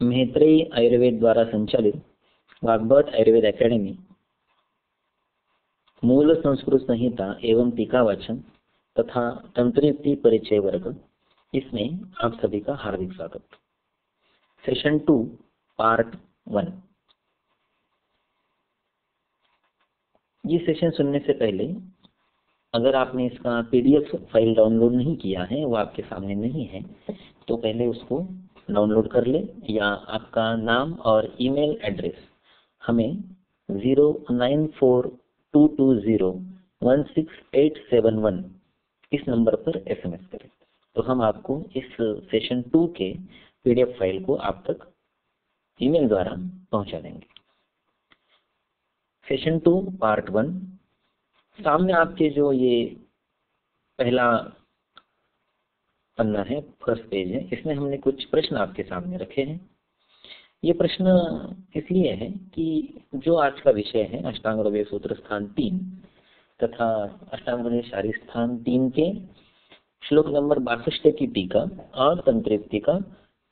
मैत्रेयी आयुर्वेद द्वारा संचालित वाग्भट आयुर्वेद एकेडमी मूल संस्कृत संहिता एवं टीका वाचन तथा तंत्रयुक्ति परिचय वर्ग, इसमें आप सभी का हार्दिक स्वागत। Session 2 part 1। ये सेशन सुनने से पहले अगर आपने इसका पीडीएफ फाइल डाउनलोड नहीं किया है, वो आपके सामने नहीं है, तो पहले उसको डाउनलोड कर ले, या आपका नाम और ईमेल एड्रेस हमें 0942201687 इस नंबर पर एसएमएस करें, तो हम आपको इस सेशन 2 के पीडीएफ फाइल को आप तक ईमेल द्वारा पहुंचा देंगे। Session 2 part 1। सामने आपके जो ये पहला पन्ना है, फर्स्ट पेज है, इसमें हमने कुछ प्रश्न आपके सामने रखे हैं। ये प्रश्न इसलिए है कि जो आज का विषय है अष्टांग हृदय सूत्र स्थान 3 तथा अष्टांग हृदय शारी स्थान 3 के श्लोक नंबर 62 की टीका और तंत्रयुक्ति का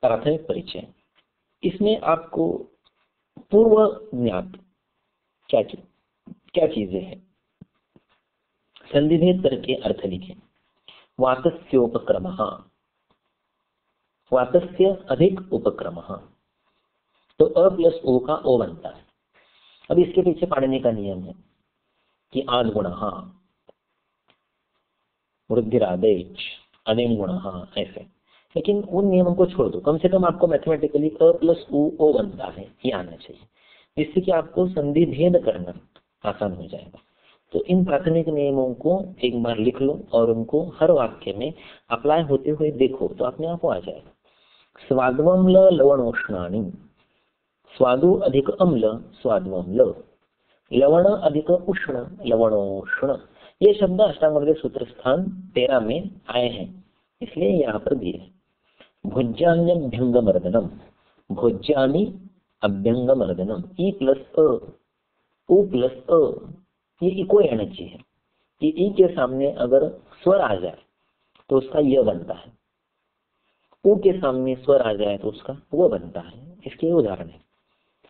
प्राथमिक परिचय, इसमें आपको पूर्व ज्ञात क्या चीजें हैं संधिभेद करके अर्थ लिखें। वातस्योपक्रमः, वातस्य अधिक उपक्रमः, तो अ प्लस ओ का ओ बनता है। अब इसके पीछे पाणिनि का नियम है कि आद्गुणः वृद्धिरादेश अनेन गुणः, ऐसे। लेकिन उन नियमों को छोड़ दो, कम से कम आपको मैथमेटिकली अ प्लस ओ बनता है ये आना चाहिए, जिससे कि आपको संधि भेद करना आसान हो जाएगा। तो इन प्राथमिक नियमों को एक बार लिख लो और उनको हर वाक्य में अप्लाई होते हुए देखो, तो अपने आप आ जाएगा। स्वाद्वम्ल लवणोष्णानि, स्वादु अधिक अम्ल स्वाद्वम्ल, लवण अधिक उष्ण लवणोष्ण, ये शब्द अष्टांग हृदय सूत्र स्थान 13 में आए हैं, इसलिए यहाँ पर दिए। भुज्यान्यभ्यंगमर्दनम, भुज्यानि अभ्यंगमर्दनम, ई प्लस अ उ प्लस अ, ये इको एनर्जी है कि ई के सामने अगर स्वर आ जाए तो उसका य बनता है, उ के सामने स्वर आ जाए तो उसका वो बनता है। इसके उदाहरण है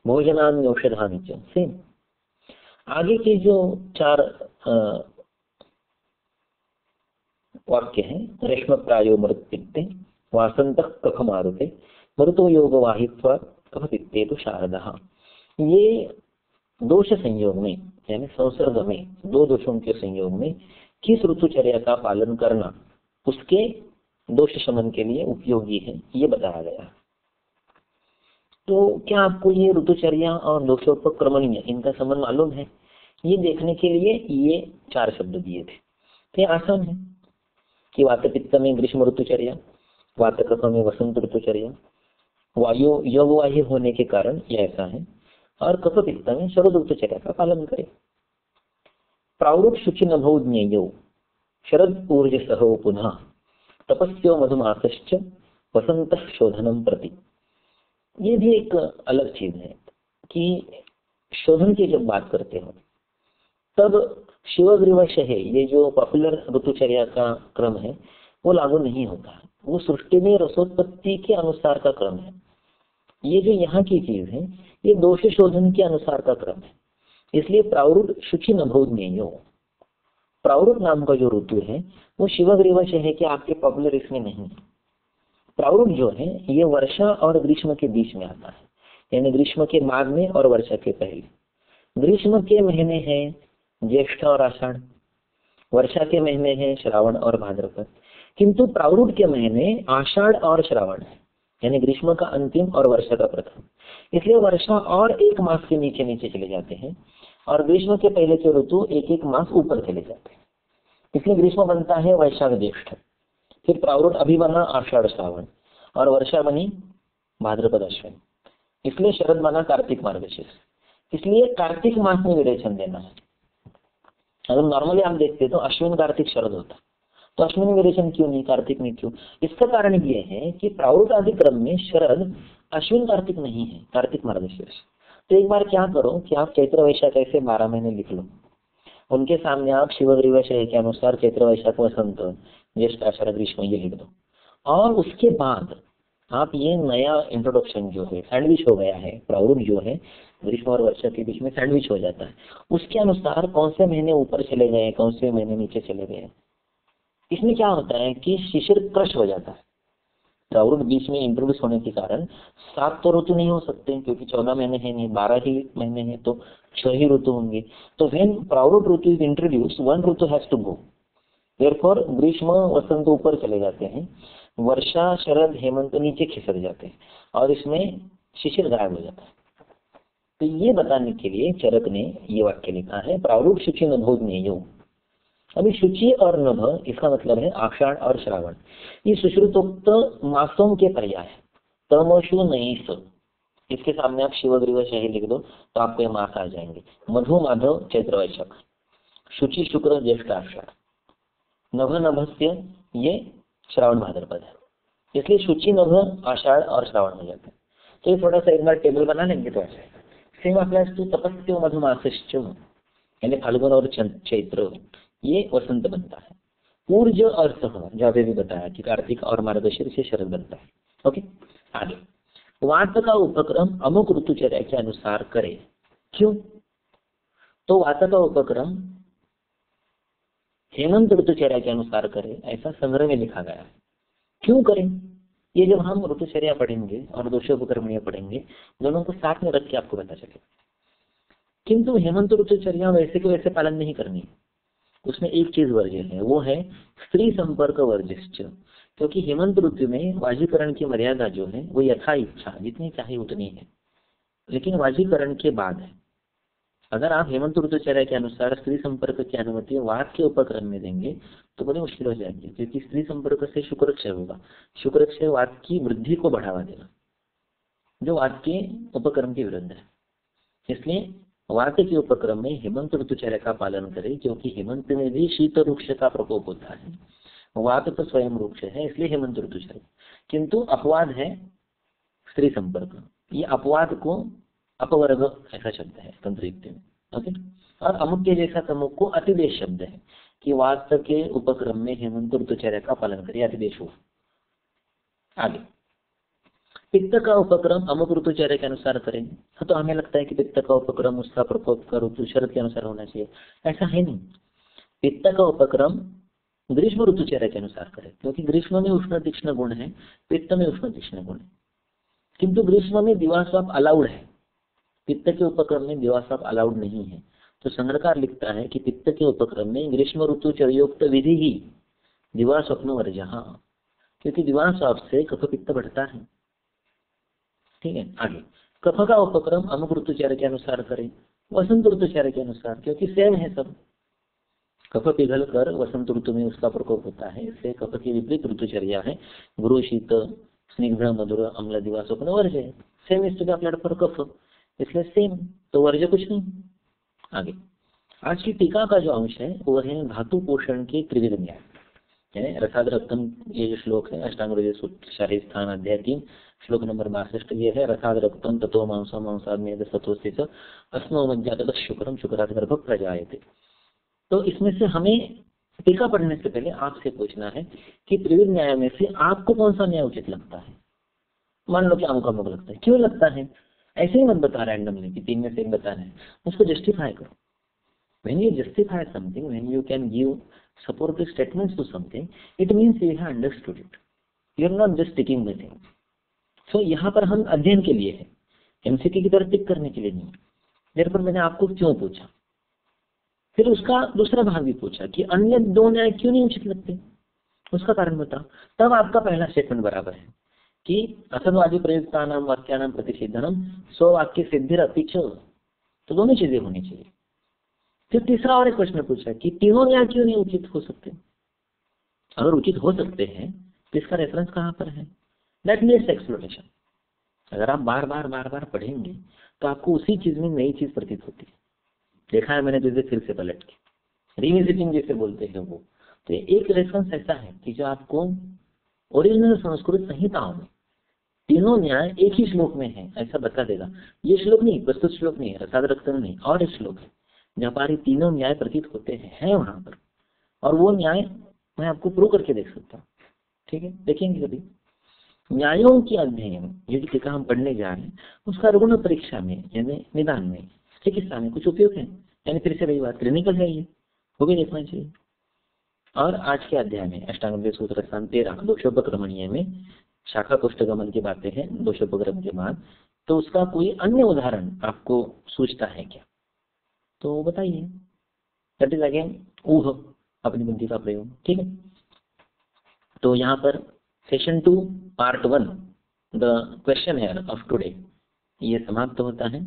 भोजनानि औषधानि च, सेम। आगे के जो 4 वाक्य हैं, रेश्म प्रायो मृत्पित्ते वासंतः कफ मारुते मृतो योग वाहित्वा कफ पित्ते तो शारदः, ये दोष संयोग में यानी संसर्ग में, दो दोषों के संयोग में किस ऋतुचर्या का पालन करना उसके दोष शमन के लिए उपयोगी है, ये बताया गया। तो क्या आपको ये ऋतुचर्या और दोषोपक्रमणीय इनका संबंध मालूम है? ये देखने के लिए ये 4 शब्द दिए थे, तो ये आसान है कि वात पित्त में ग्रीष्म ऋतुचर्या, वात कफ में वसंत ऋतुचर्या, वायु योग वायु होने के कारण यह ऐसा है, और कफ पित्त में शरद ऋतुचर्या का पालन करें। प्रावृत शुचि नभो ज्ञेयो शरद ऊर्ज सहो पुनः तपस्यो मधुमासश्च वसंत शोधनम प्रति। ये भी एक अलग चीज है कि शोधन की जब बात करते हो तब शिवग्रीवश है, ये जो पॉपुलर ऋतुचर्या का क्रम है वो लागू नहीं होता, वो सृष्टि में रसोत्पत्ति के अनुसार का क्रम है। ये जो यहाँ की चीज है ये दोष शोधन के अनुसार का क्रम है, इसलिए प्रावृत शुचि नभो ज्ञेयो, प्रावृत नाम का जो ऋतु है वो शिवग्रीवश है कि आपके पॉपुलर इसमें नहीं। प्रावृत जो है ये वर्षा और ग्रीष्म के बीच में आता है, यानी ग्रीष्म के बाद में और वर्षा के पहले। ग्रीष्म के महीने हैं ज्येष्ठ और आषाढ़, वर्षा के महीने हैं श्रावण और भाद्रपद, किंतु प्रावृत के महीने आषाढ़ और श्रावण है, यानी ग्रीष्म का अंतिम और वर्षा का प्रथम। इसलिए वर्षा और 1 मास के नीचे नीचे चले जाते हैं और ग्रीष्म के पहले के ऋतु 1 मास ऊपर चले जाते हैं, इसलिए ग्रीष्म बनता है वैशाख ज्येष्ठ, फिर प्रावृत अभी बना आषाढ़ श्रावण, और वर्षा बनी भाद्रपद अश्विन, इसलिए शरद बना कार्तिक मार्गशीर्ष। इसलिए कार्तिक मास में विरेचन देना है। अगर नॉर्मली आप देखते तो अश्विन कार्तिक शरद होता, तो अश्विन में विरेचन क्यों नहीं, कार्तिक में क्यों? इसका कारण ये है कि प्रावृत आदि क्रम में शरद अश्विन कार्तिक नहीं है, कार्तिक मार्गशीर्ष। तो एक बार क्या करो कि आप चैत्र वैशाख ऐसे 12 महीने लिख लो, उनके सामने आप शिवग्रीवश के अनुसार चैत्र वैशाख वसंत ज्येष्ठ आषाढ़ ग्रीष्म ये लिख दो, और उसके बाद आप ये नया इंट्रोडक्शन जो है सैंडविच हो गया है, प्रारूप जो है ग्रीष्म और वर्षा के बीच में सैंडविच हो जाता है, उसके अनुसार कौन से महीने ऊपर चले गए, कौन से महीने नीचे चले गए, इसमें क्या होता है कि शिशिर क्रश हो जाता है। प्रारूप बीच में इंट्रोड्यूस होने के कारण 7 तो ऋतु नहीं हो सकते क्योंकि 14 महीने हैं नहीं, 12 ही महीने हैं, तो 6 ही ऋतु होंगे। तो व्हेन प्रारूप ऋतु इज इंट्रोड्यूस, वन ऋतु हैज टू गो, देयरफॉर ग्रीष्म वसंत ऊपर चले जाते हैं, वर्षा शरद हेमंत नीचे खिसक जाते हैं और इसमें शिशिर गायब हो जाता है। तो ये बताने के लिए चरक ने ये वाक्य लिखा है, प्रारूप शुचि नभोज्ञेयो। अभी शुचि और नभ इसका मतलब है आषाढ़ और श्रावण। ये सुश्रुतोक्त मासों के पर्याय है। तमशु नईस, इसके सामने आप शिवग्रीव शही लिख दो तो आपको ये मास आ जाएंगे। मधु माधव चैत्र वैशाख, शुचि शुक्र ज्येष्ठ आषाढ़, नभ नभस्य ये श्रावण भाद्रपद है, इसलिए शुचि नभ आषाढ़ और श्रावण हो जाता है। तो ये थोड़ा सा एक बार टेबल बना लेंगे तो ऐसे सेम अप्लाइज टू तपस्यो मधुमासश्च, यानी फाल्गुन और चैत्र ये वसंत बनता है। ऊर्ज और सह, जो अभी भी बताया कि कार्तिक और मार्गशीर्ष से शरद बनता है। ओके, आगे वात का उपक्रम अमुक ऋतुचर्या के अनुसार करे। क्यों? तो वात का उपक्रम हेमंत ऋतुचर्या के अनुसार करे, ऐसा संग्रह में लिखा गया है। क्यों करें? ये जब हम ऋतुचर्या पढ़ेंगे और दोषोपक्रमणीय पढ़ेंगे, दोनों को साथ में रख के आपको पता चलेगा। किंतु हेमंत ऋतुचर्या वैसे को वैसे पालन नहीं करनी है, उसमें एक चीज वर्ज्य है, वो है स्त्री संपर्क वर्जिष्ठ। क्योंकि हेमंत ऋतु में वाजीकरण की मर्यादा जो है वो यथा इच्छा जितनी चाहे उतनी है, लेकिन वाजीकरण के बाद है। अगर आप हेमंत ऋतुचर्या के अनुसार स्त्री संपर्क की अनुमति वात के उपक्रम में देंगे तो बड़ी मुश्किल हो जाएगी, क्योंकि स्त्री संपर्क से शुक्रक्षय होगा, शुक्रक्षय वात की वृद्धि को बढ़ावा देगा, जो वात के उपक्रम के विरुद्ध है। इसलिए वात के उपक्रम में हेमंत ऋतुचर्या का पालन करें, क्योंकि हेमंत में भी शीत वृक्ष का प्रकोप होता है। वात तो स्वयं वृक्ष है, इसलिए हेमंत ऋतुचर्या। किंतु अपवाद है स्त्री संपर्क, ये अपवाद को अपवर्ग ऐसा शब्द है तंत्रयुक्ति में। ओके, और अमुक के जैसा तमुक को अतिदेश शब्द है कि वात के उपक्रम में हेमंत ऋतुचर्या का पालन करिए, अतिदेश हो। आगे पित्त का उपक्रम अमुक ऋतुचर्या के अनुसार करेंगे, तो हमें लगता है कि पित्त का उपक्रम उसका प्रकोप का ऋतु शरद के अनुसार होना चाहिए, ऐसा है नहीं। पित्त का उपक्रम ग्रीष्म ऋतुचर्या के अनुसार करें, क्योंकि ग्रीष्म में उष्ण तीक्ष्ण गुण है, पित्त में उष्ण तीक्ष्ण गुण है। किंतु ग्रीष्म में दिवास्वाप अलाउड है, पित्त के उपक्रम में दिवास्वाप अलाउड नहीं है। तो संग्रहकार लिखता है कि पित्त के उपक्रम में ग्रीष्म ऋतुचर्योक्त विधि ही दिवास्वप्न वर्जः, क्योंकि दिवास्वाप से कफ पित्त बढ़ता है। ठीक है, आगे कफ का उपक्रम अमुक ऋतुचर्या के अनुसार करें, वसंत ऋतुचर्या के अनुसार, क्योंकि सेम है सब। कफ पिघल कर वसंत ऋतु में उसका प्रकोप होता है, इससे कफ की विपरीत ऋतुचर्या है गुरु शीत स्निग्ध मधुर अम्ल दिवा स्वप्न वर्ज्य, सेम इस प्लेट पर कफ, इसलिए सेम, तो वर्ज्य कुछ नहीं। आगे आज की टीका का जो अंश है वो है धातु पोषण के त्रिविध न्याय, यानी रसाद रक्तम, ये जो श्लोक है अष्टांग हृदय सूत्र शाही स्थान अध्याय 3 श्लोक नंबर 62, ये है रसाद रक्तम ततो मांस मांसाद मेद सतोस्ति च अस्नो मज्जात शुक्रम शुक्रात् गर्भ प्रजायते। तो इसमें से हमें टीका पढ़ने से पहले आपसे पूछना है कि त्रिविध न्याय में से आपको कौन सा न्याय उचित लगता है। मान लो कि अमुक अमुक लगता है, क्यों लगता है, ऐसे ही मत बता रैंडमली कि 3 में से एक बता रहे हैं, उसको जस्टिफाई करो। When you justify something, when you can give supportive statements to something, it means you have understood it. You are not just ticking the thing. So यहाँ पर हम अध्ययन के लिए है, एमसीक्यू की तरह टिक करने के लिए नहीं। therefore मैंने आपको क्यों पूछा, फिर उसका दूसरा भाग भी पूछा कि अन्य 2 न्याय क्यों नहीं उचित लगते, उसका कारण बताओ। तब आपका पहला स्टेटमेंट बराबर है कि असदवादी प्रयुक्तानां वाक्यानां प्रतिषेधनम स्ववाक्य सिद्धिर अपि च, तो दोनों चीजें होनी चाहिए। फिर तीसरा और एक प्रश्न पूछा कि तीनों न्याय क्यों नहीं उचित हो सकते। अगर उचित हो सकते हैं तो इसका रेफरेंस कहाँ पर है, दैट नीड्स एक्सप्लोरेशन। अगर आप बार बार पढ़ेंगे तो आपको उसी चीज में नई चीज प्रतीत होती है। देखा है मैंने तुझे फिर से पलट के, रिविजिटिंग जैसे बोलते हैं वो। तो एक रेफरेंस ऐसा है कि जो आपको ओरिजिनल संस्कृत संहिताओं में तीनों न्याय एक ही श्लोक में है ऐसा बता देगा। ये श्लोक नहीं, प्रस्तुत श्लोक नहीं, रसाद रक्तम नहीं, और एक श्लोक है जहाँ पर तीनों न्याय प्रतीत होते हैं वहां पर, और वो न्याय मैं आपको प्रूव करके देख सकता हूँ। ठीक है, देखेंगे कभी। न्यायों की अध्ययन जो टीका हम पढ़ने जा रहे हैं उसका रुग्ण परीक्षा में यानी निदान में चिकित्सा में कुछ उपयोग है, यानी फिर से वही बात क्लिनिकल है, ये वो भी देखना चाहिए। और आज के अध्याय में अष्टांग सूत्र स्थान 13 दोषोपक्रमणीय में शाखा पुष्टगमन की बातें हैं दोषोपक्रम के बाद, तो उसका कोई अन्य उदाहरण आपको सूझता है क्या, तो बताइए। दैट इज अगेन ऊह, अपनी बुद्धि का प्रयोग, ठीक है। तो यहाँ पर session 2 part 1 the question here of today ये समाप्त होता है।